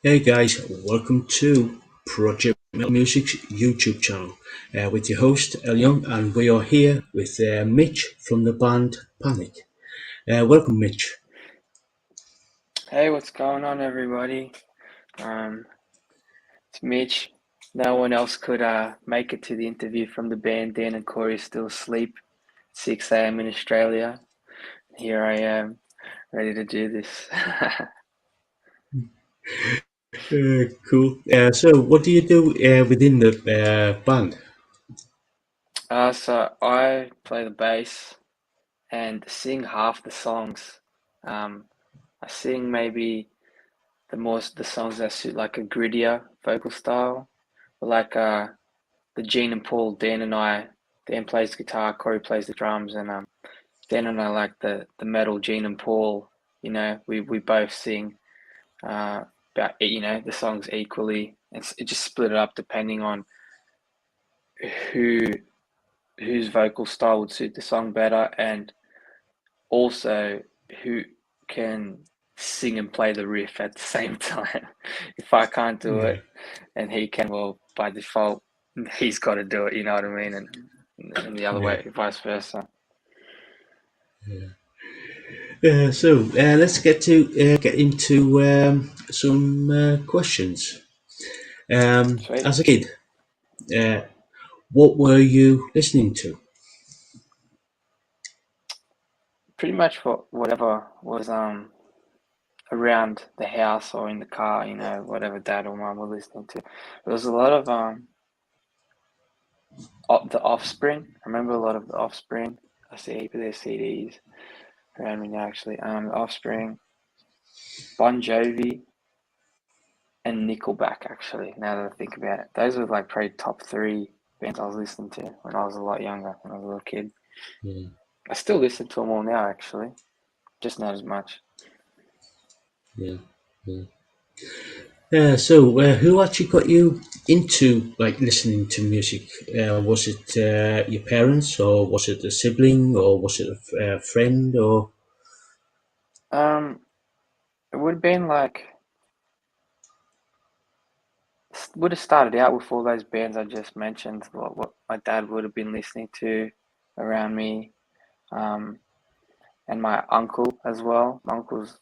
Hey guys, welcome to Project Metal Music's YouTube channel with your host Young, and we are here with Mitch from the band Panik. Welcome, Mitch. Hey, what's going on, everybody? Um, it's Mitch. No one else could make it to the interview from the band. Dan and Corey are still asleep. 6 a.m. in Australia. Here I am, ready to do this. Cool. So, what do you do within the band? So I play the bass and sing half the songs. Um, I sing maybe the songs that suit like a grittier vocal style, like the Gene and Paul. Dan plays guitar, Corey plays the drums, and Dan and I like the metal Gene and Paul. We both sing about the songs equally. It just split it up depending on who whose vocal style would suit the song better, and also who can sing and play the riff at the same time. If I can't do Yeah, it and he can, well, by default, he's got to do it. You know what I mean? And the other yeah. way, vice versa. Let's get into some questions. Sweet. As a kid, uh, what were you listening to? Pretty much for whatever was around the house or in the car, whatever dad or mum were listening to. There was a lot of the Offspring. I remember a lot of the Offspring. I see a heap of their CDs around me now, actually. Offspring, Bon Jovi, and Nickelback. Actually, now that I think about it, those were like probably top three bands I was listening to when I was a lot younger, when I was a little kid. Yeah, I still listen to them all now, actually, just not as much. yeah, yeah. Who actually got you into like listening to music? Was it your parents, or was it a sibling, or was it a friend, or Um, it would have been like would have started out with all those bands I just mentioned, what my dad would have been listening to around me, um, and my uncle as well. My uncle's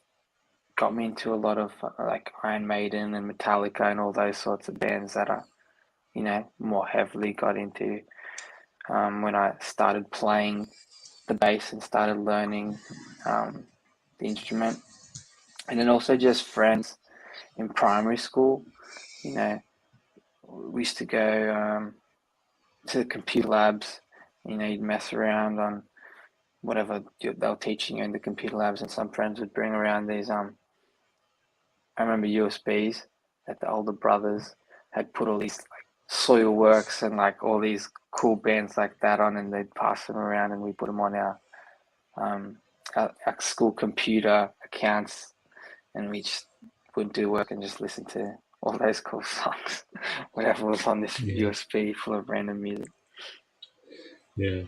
got me into a lot of like Iron Maiden and Metallica and all those sorts of bands that I, more heavily got into when I started playing the bass and started learning um, the instrument. And then also just friends in primary school, you know, we used to go to the computer labs. You'd mess around on whatever they were teaching you in the computer labs, and some friends would bring around these. I remember USBs that the older brothers had put all these like Soilworks and like all these cool bands like that on, and they'd pass them around, and we put them on um, our school computer accounts, and we just would do work and just listen to all those cool songs, whatever was on this yeah, USB full of random music. yeah,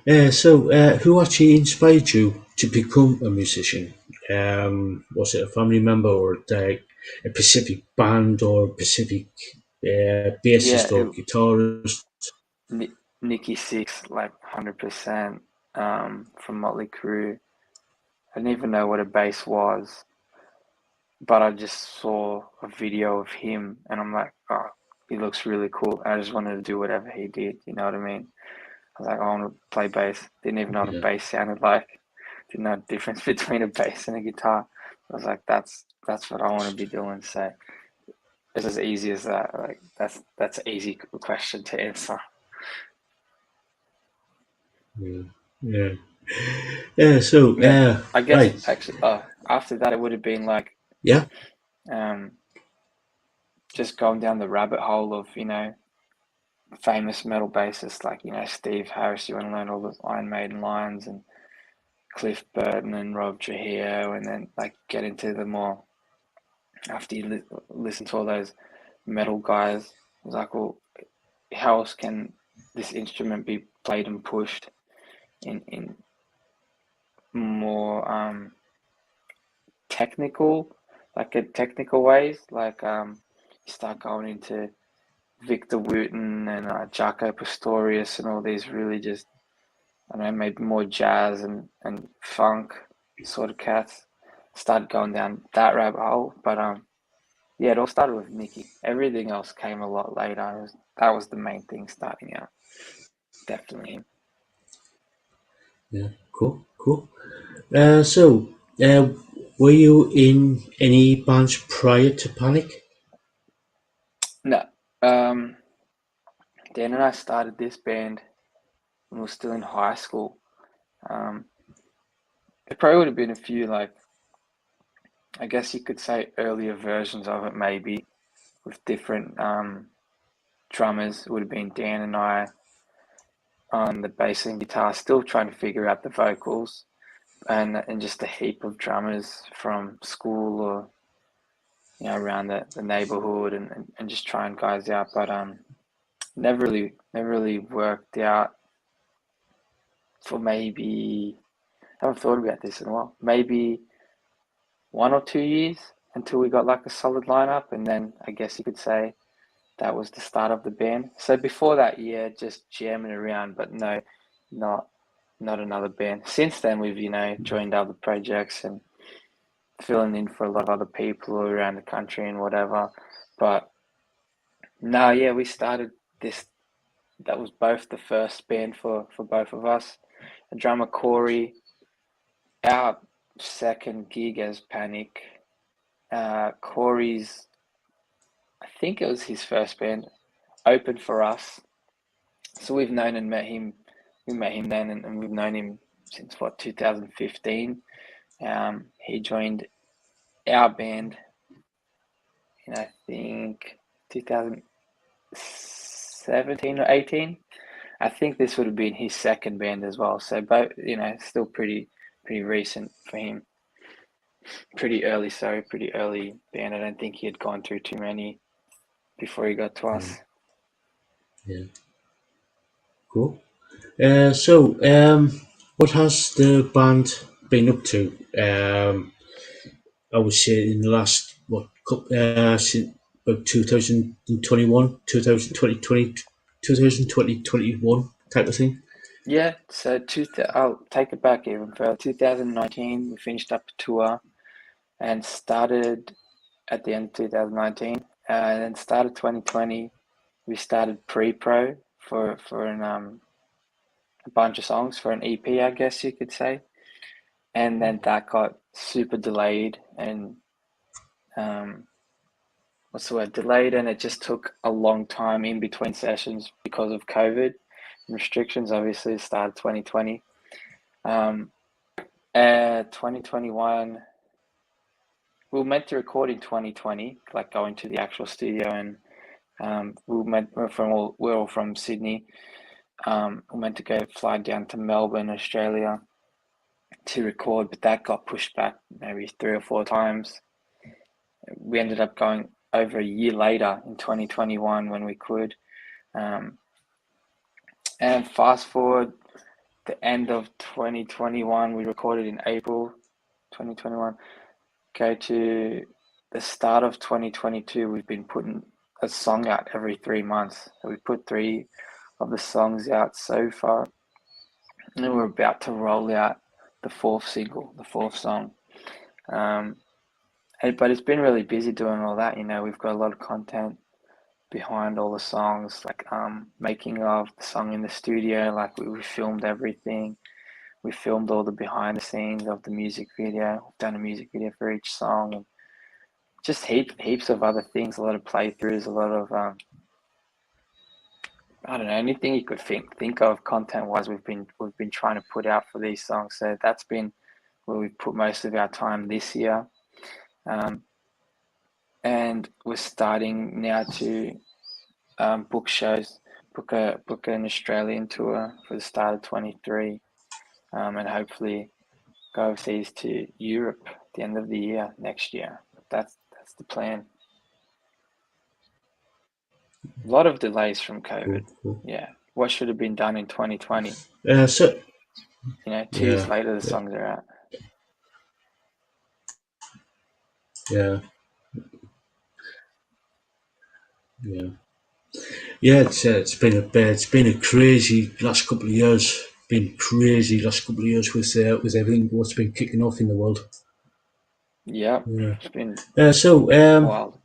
yeah. Who actually inspired you to become a musician? Was it a family member, or like a specific band, or a specific Yeah, bassist or guitarist? Nikki Six, like 100%, from Motley Crue. I didn't even know what a bass was, but I just saw a video of him and I'm like, oh, he looks really cool. And I just wanted to do whatever he did, you know what I mean? I was like, I want to play bass. Didn't even know what a Yeah, bass sounded like. Didn't know the difference between a bass and a guitar. I was like, that's what I want to be doing. So it's as easy as that. Like that's an easy question to answer. yeah, yeah. Yeah, so, And then I guess right, actually, after that, it would have been like yeah, um, just going down the rabbit hole of famous metal bassists like Steve Harris. You want to learn all the Iron Maiden lines and Cliff Burton and Rob Trujillo, and then like get into the more after you listen to all those metal guys. It was like, well, how else can this instrument be played and pushed in more technical like in technical ways. Like you start going into Victor Wooten and Jaco Pastorius and all these really just, I don't know, maybe more jazz and funk sort of cats. Started going down that rabbit hole, but yeah, it all started with Mickey. Everything else came a lot later. That was the main thing starting out. Definitely him. Yeah, cool, cool. So, uh, were you in any bands prior to Panic? No, Dan and I started this band when we were still in high school. Um, there probably would have been a few, like, I guess you could say earlier versions of it, maybe with different drummers. It would have been Dan and I on the bass and guitar, still trying to figure out the vocals, and just a heap of drummers from school or around the neighborhood and just trying guys out, but never really worked out for maybe, I haven't thought about this in a while, maybe 1 or 2 years until we got like a solid lineup, and then I guess you could say that was the start of the band. So before that, yeah, just jamming around, but no, not not another band. Since then, we've joined other projects and filling in for a lot of other people around the country and whatever. But no, yeah, we started this. That was both the first band for both of us. A drummer Corey, our second gig as Panic. Corey's, I think it was his first band, opened for us. So we've known and met him. We met him then, and we've known him since what 2015. He joined our band in I think 2017 or 18. I think this would have been his second band as well. So both, still pretty recent for him. Pretty early band. I don't think he had gone through too many before he got to Yeah, us. yeah, cool. What has the band been up to? I would say in the last since about 2021, 2020, 2021 type of thing. Yeah, so I'll take it back even further. 2019, we finished up a tour and started at the end of 2019, and then started 2020. We started pre-pro for a bunch of songs for an EP, I guess you could say, and then that got super delayed and um, what's the word? Delayed, and it just took a long time in between sessions because of COVID restrictions. Obviously, it started 2020. 2021, we were meant to record in 2020, like going to the actual studio, and we're all from Sydney. We meant to go fly down to Melbourne, Australia, to record, but that got pushed back maybe 3 or 4 times. We ended up going over a year later in 2021 when we could. Um, and fast forward the end of 2021, we recorded in April 2021. Go to the start of 2022, we've been putting a song out every 3 months. So we put three of the songs out so far, and we're about to roll out the fourth single, the fourth song. But it's been really busy doing all that. We've got a lot of content behind all the songs, like making of the song in the studio. Like we filmed everything. We filmed all the behind the scenes of the music video. We've done a music video for each song, and just heaps of other things. A lot of playthroughs, a lot of I don't know, anything you could think of content wise. We've been trying to put out for these songs. So that's been where we've put most of our time this year. And we're starting now to book shows, book an Australian tour for the start of 23, and hopefully go overseas to Europe at the end of the year next year. That's the plan. A lot of delays from Cool, COVID. cool. Yeah, what should have been done in 2020? So 2 years yeah, later, the songs are out. yeah, yeah, yeah. It's been a crazy last couple of years. Been crazy last couple of years with everything what's been kicking off in the world. Yeah, Yeah. it's been So wild.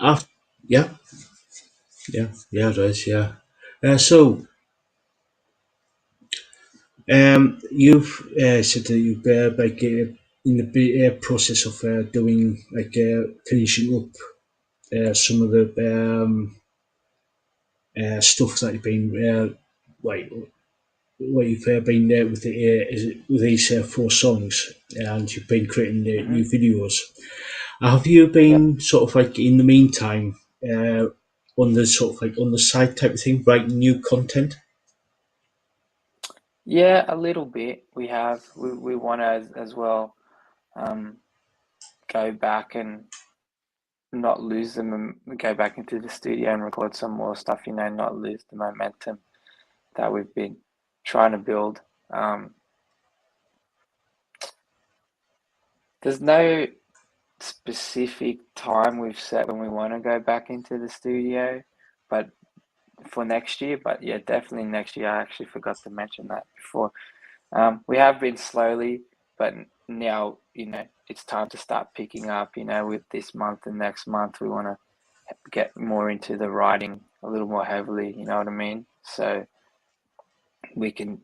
after, yeah, yeah, it is. Yeah. So you've said that you've in the process of doing finishing up some of the stuff that you've been like what you've been there with with these four songs, and you've been creating Hmm. new videos. Have you Yep. been sort of like in the meantime on the sort of like on the side type of thing, writing new content? Yeah, a little bit. We want to as well um, go back and not lose them and go back into the studio and record some more stuff, not lose the momentum that we've been trying to build. Um, there's no specific time we've set when we want to go back into the studio, but for next year, but yeah, definitely next year. I actually forgot to mention that before. We have been slowly, but now, it's time to start picking up, with this month and next month. We want to get more into the writing a little more heavily, you know what I mean? So we can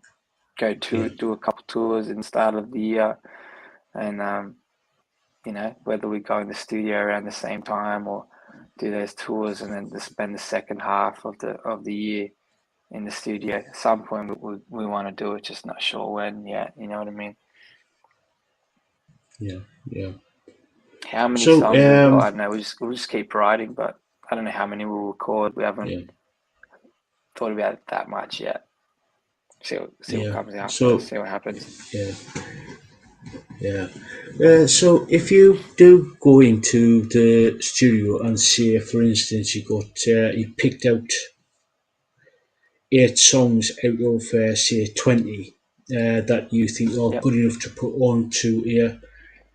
go Yeah, to do a couple tours in the start of the year, and whether we go in the studio around the same time or do those tours and then to spend the second half of the year in the studio. At some point we want to do it, just not sure when yet, you know what I mean? yeah, yeah. How many So songs we've got, I don't know. We'll just keep writing, but I don't know how many we'll record. We haven't yeah, thought about it that much yet. See what yeah. comes out first. So See what happens. yeah, yeah. So if you do go into the studio and say, for instance, you picked out 8 songs out of say 20 that you think are Yep. good enough to put onto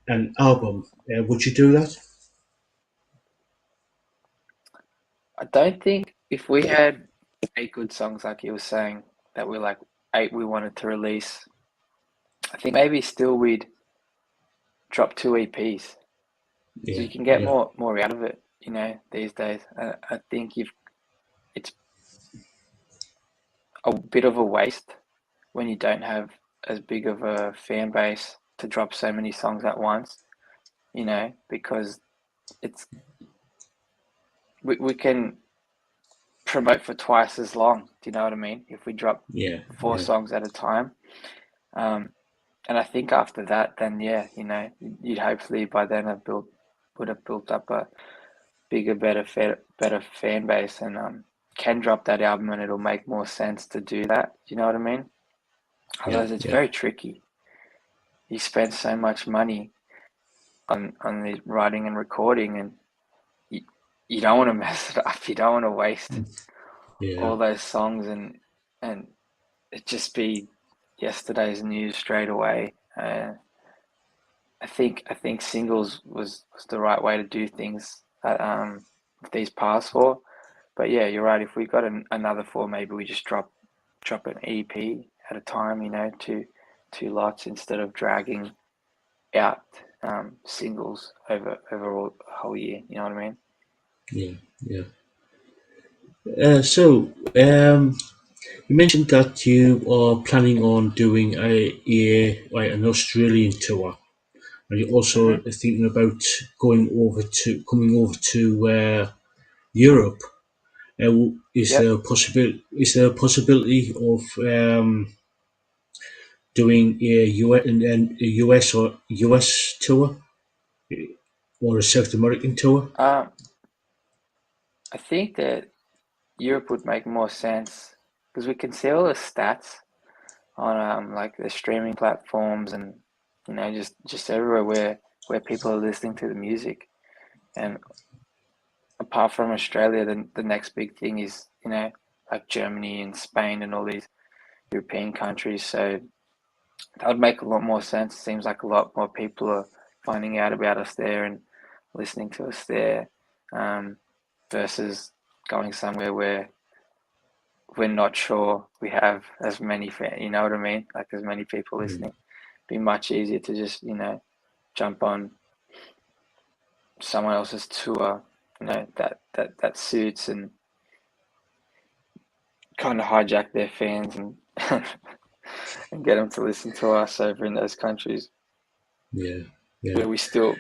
an album, would you do that? I don't think if we had 8 good songs like you were saying that we like 8 we wanted to release, I think maybe still we'd drop 2 EPs because Yeah, you can get yeah, more out of it, these days. I think it's a bit of a waste when you don't have as big of a fan base to drop so many songs at once, because it's we can promote for twice as long. Do you know what I mean? If we drop yeah, four yeah, songs at a time. Um, and I think after that, then yeah, you'd hopefully by then would have built up a bigger, better fan base, and can drop that album, and it'll make more sense to do that. Do you know what I mean? yeah, Otherwise, it's yeah, very tricky. You spend so much money on the writing and recording, and you, you don't want to mess it up. You don't want to waste yeah, all those songs and it just be yesterday's news straight away. I think singles was the right way to do things with these past four. But yeah, you're right. If we got another four, maybe we just drop an EP at a time. Two lots instead of dragging out singles over all, a whole year. You know what I mean? yeah, yeah. So you mentioned that you are planning on doing an Australian tour. Are you also Hmm. thinking about coming over to Europe? Yep. Is there a possibility of doing a US or US tour or a South American tour? Um, I think that Europe would make more sense because we can see all the stats on like the streaming platforms and just everywhere where people are listening to the music. And apart from Australia, the next big thing is like Germany and Spain and all these European countries. So that would make a lot more sense. Seems like a lot more people are finding out about us there and listening to us there, versus going somewhere where we're not sure we have as many fans, you know what I mean? Like as many people listening. Be much easier to just, jump on someone else's tour, that suits and kind of hijack their fans and and get them to listen to us over in those countries Yeah, yeah, where we still,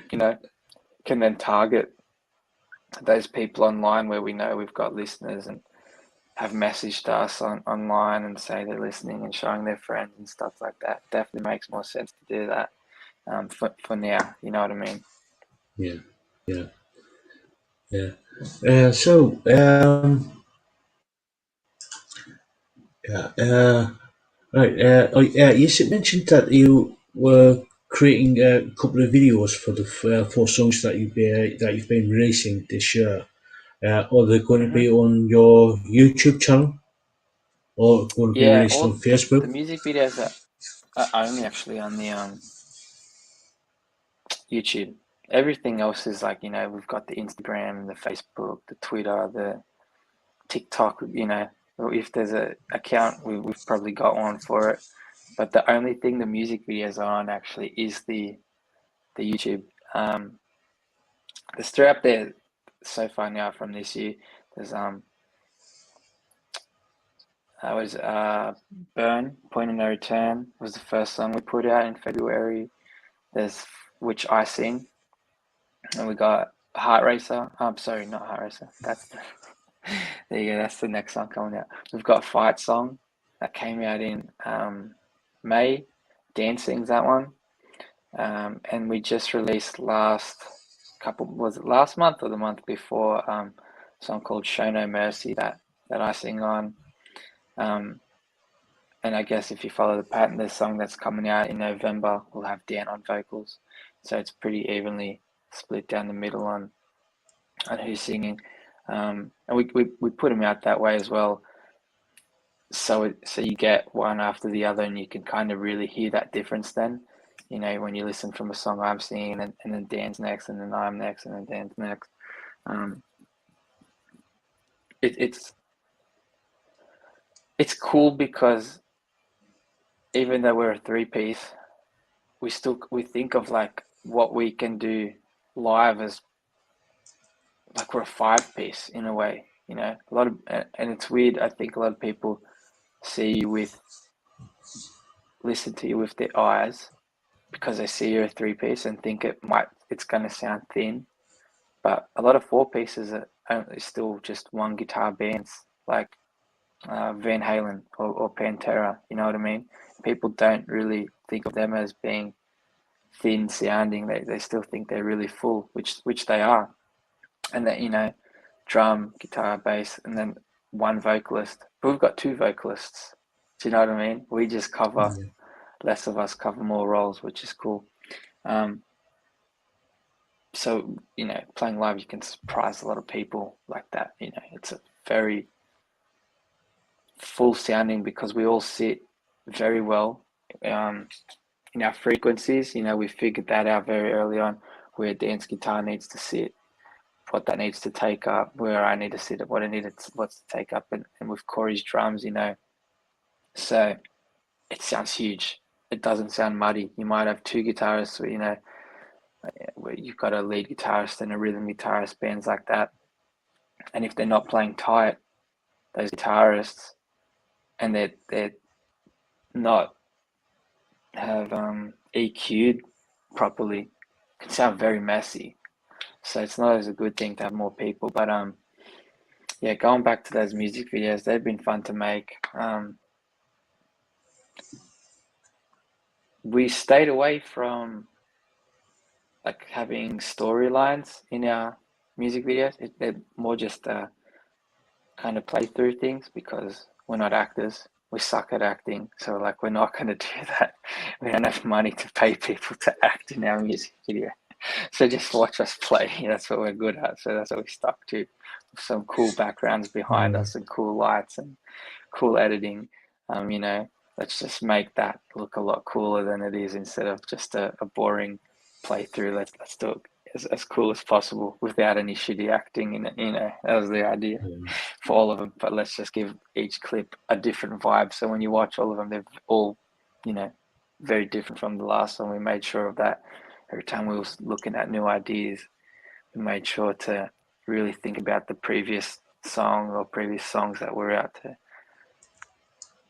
can then target those people online where we know we've got listeners and have messaged us online and say they're listening and showing their friends and stuff like that. Definitely makes more sense to do that for now. You know what I mean? yeah, yeah, yeah. So, yeah, right. You mentioned that you were creating a couple of videos for the four songs that you've been releasing this year. Are they going to hmm be on your YouTube channel or going to be Yeah, released on all the Facebook? music videos are only actually on the YouTube. Everything else is like, we've got the Instagram, the Facebook, the Twitter, the TikTok, if there's a account, we've probably got one for it. But the only thing the music videos are on actually is the YouTube. Um, there's three up there so far now from this year. There's I was Burn, Point of No Return was the first song we put out in February. There's Which I Sing, and we got Heart Racer. I'm sorry, not Heart Racer. That's the there you go. That's the next song coming out. We've got Fight Song that came out in May. Dancing's that one, and we just released was it last month or the month before? A song called Show No Mercy that I sing on. And I guess if you follow the pattern, the song that's coming out in November will have Dan on vocals, so it's pretty evenly split down the middle on who's singing. And we put them out that way as well, so you get one after the other, and you can kind of really hear that difference. Then, when you listen from a song I'm singing, and then Dan's next, and then I'm next, and then Dan's next. Um, it's cool because even though we're a three-piece, we think of like what we can do live as like we're a five-piece in a way. A lot of, and it's weird. I think a lot of people listen to you with their eyes because they see you're a three-piece and think it's going to sound thin. But a lot of four pieces are still just one guitar bands, like Van Halen or Pantera. You know what I mean? People don't really think of them as being thin sounding. They still think they're really full, which they are. And that, drum, guitar, bass, and then one vocalist. But we've got two vocalists. Do you know what I mean? We just cover Yeah, less of us cover more roles, which is cool. Um, so playing live, you can surprise a lot of people like that. It's a very full sounding because we all sit very well in our frequencies. We figured that out very early on, where Dan's guitar needs to sit, what that needs to take up, where I need to sit, what's to take up, and with Corey's drums, so it sounds huge. It doesn't sound muddy. You might have two guitarists, where you've got a lead guitarist and a rhythm guitarist, bands like that. And if they're not playing tight, those guitarists, and they're not have EQ'd properly, can sound very messy. So it's not always a good thing to have more people. But yeah, going back to those music videos, they've been fun to make. We stayed away from like having storylines in our music videos. They're more just kind of play through things because we're not actors. We suck at acting, so like we're not going to do that. We don't have money to pay people to act in our music video, so just watch us play. That's what we're good at. So that's what we stuck to. Some cool backgrounds behind yeah, us and cool lights and cool editing. Let's just make that look a lot cooler than it is instead of just a boring play through. Let's do it as cool as possible without any shitty acting in it. That was the idea for all of them. But let's just give each clip a different vibe. So when you watch all of them, they're all, very different from the last one. We made sure of that. Every time we was looking at new ideas, we made sure to really think about the previous song or previous songs that were out to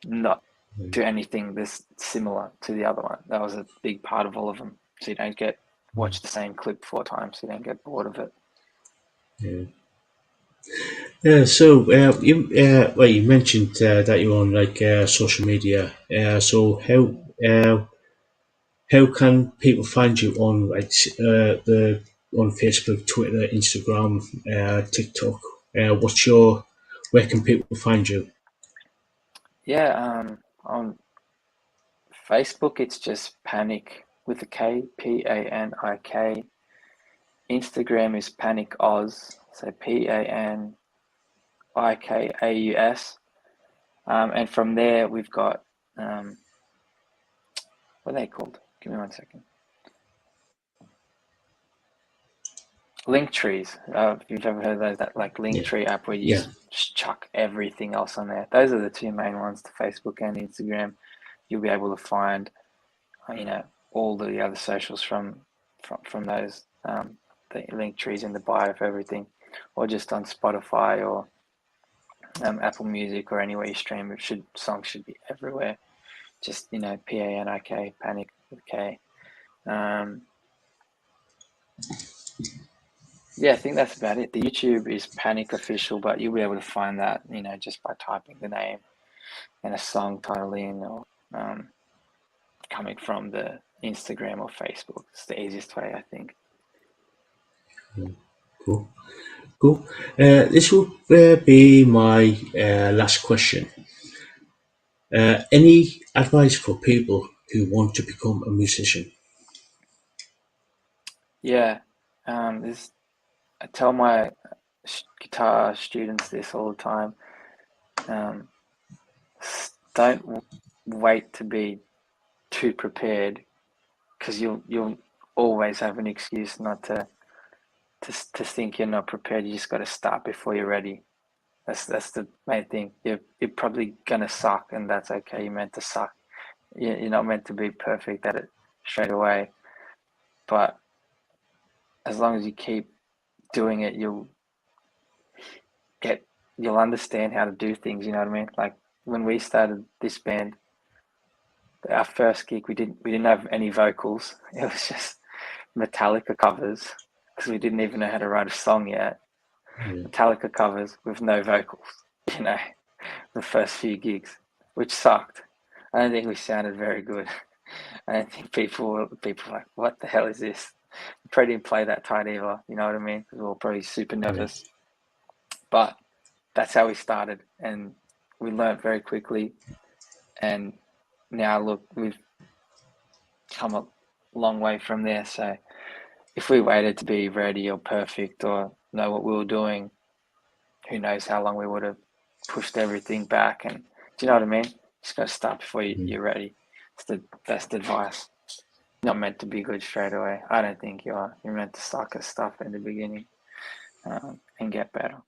not do anything this similar to the other one. That was a big part of all of them. So you don't watch the same clip 4 times. So you don't get bored of it. So you mentioned that you're on social media. So how can people find you on the on Facebook, Twitter, Instagram, TikTok? Where can people find you? Yeah, on Facebook, it's just Panik with a K, Panik. Instagram is Panik Oz, so PANIKAUS. And from there, we've got, what are they called? Give me 1 second. Link trees. If you've ever heard of those, that like link tree app where you just chuck everything else on there. Those are the 2 main ones, to Facebook and Instagram. You'll be able to find, all the other socials from those, the link trees in the bio of everything, or just on Spotify or Apple Music or anywhere you stream it. Songs should be everywhere. Just PANIK, Panik with K. Yeah, I think that's about it. The YouTube is Panik Official, but you'll be able to find that, just by typing the name and a song title in, or coming from the Instagram or Facebook. It's the easiest way, I think. Cool. This will be my last question. Any advice for people who want to become a musician? Yeah, I tell my guitar students this all the time. Don't wait to be too prepared, because you'll always have an excuse not to think you're not prepared. You just got to start before you're ready. That's the main thing. You're probably gonna suck, and that's okay. You're meant to suck. You're not meant to be perfect at it straight away. But as long as you keep doing it, you'll understand how to do things. You know what I mean? Like when we started this band, our first gig, we didn't have any vocals. It was just Metallica covers, because we didn't even know how to write a song yet. Metallica covers with no vocals, the first few gigs, which sucked. I don't think we sounded very good. I don't think people were like, what the hell is this? We probably didn't play that tight either, you know what I mean? Because we were probably super nervous. But that's how we started, and we learned very quickly. And now look, we've come a long way from there. So if we waited to be ready or perfect or know what we were doing, who knows how long we would have pushed everything back. And do you know what I mean? Just got to start before you're ready. It's the best advice. You're not meant to be good straight away. I don't think you are. You're meant to suck at stuff in the beginning, and get better.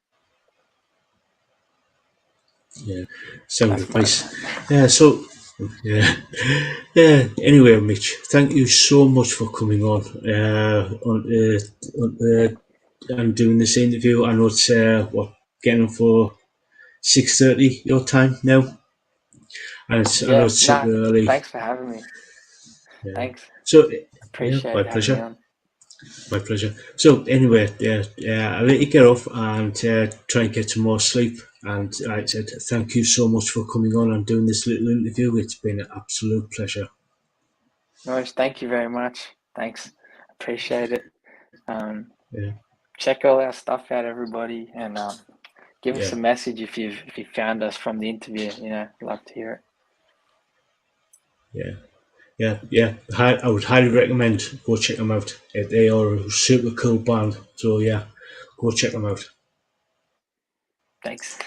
Yeah, sound advice. Anyway, Mitch, thank you so much for coming on and doing this interview. I know it's getting on for 6:30 your time now, and I know it's super early. Thanks for having me. Yeah. Thanks. So Appreciate my having pleasure. me on. My pleasure. So anyway, I'll let you get off and try and get some more sleep. And like I said, thank you so much for coming on and doing this little interview. It's been an absolute pleasure. No worries. Thank you very much. Thanks. Appreciate it. Check all our stuff out, everybody, and give us a message if you found us from the interview. Love to hear it. Yeah. I would highly recommend go check them out. They are a super cool band. So yeah, go check them out. Thanks.